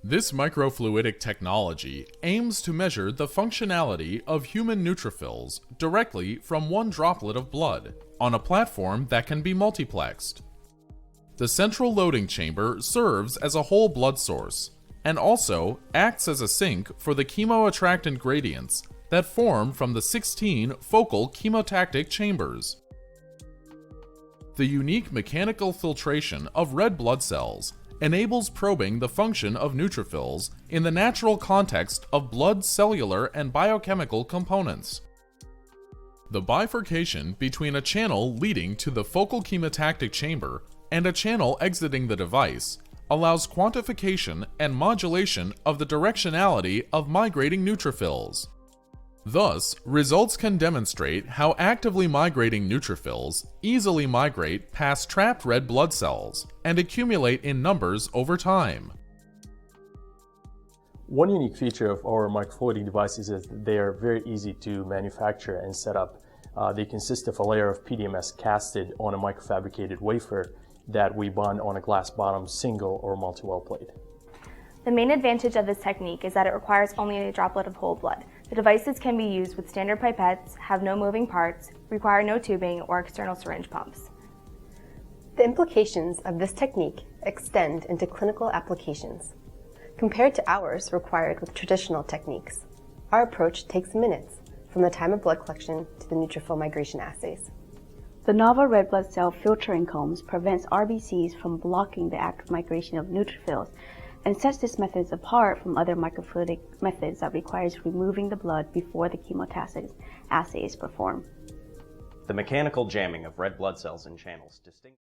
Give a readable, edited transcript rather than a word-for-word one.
This microfluidic technology aims to measure the functionality of human neutrophils directly from one droplet of blood on a platform that can be multiplexed. The central loading chamber serves as a whole blood source and also acts as a sink for the chemoattractant gradients that form from the 16 focal chemotactic chambers. The unique mechanical filtration of red blood cells enables probing the function of neutrophils in the natural context of blood cellular and biochemical components. The bifurcation between a channel leading to the focal chemotactic chamber and a channel exiting the device allows quantification and modulation of the directionality of migrating neutrophils. Thus, results can demonstrate how actively migrating neutrophils easily migrate past trapped red blood cells and accumulate in numbers over time. One unique feature of our microfluidic devices is that they are very easy to manufacture and set up. They consist of a layer of PDMS casted on a microfabricated wafer that we bond on a glass bottom single or multi-well plate. The main advantage of this technique is that it requires only a droplet of whole blood. The devices can be used with standard pipettes, have no moving parts, require no tubing or external syringe pumps. The implications of this technique extend into clinical applications. Compared to hours required with traditional techniques, our approach takes minutes from the time of blood collection to the neutrophil migration assays. The novel red blood cell filtering combs prevents RBCs from blocking the active migration of neutrophils and sets this method apart from other microfluidic methods that requires removing the blood before the chemotaxis assay is performed. The mechanical jamming of red blood cells in channels distinct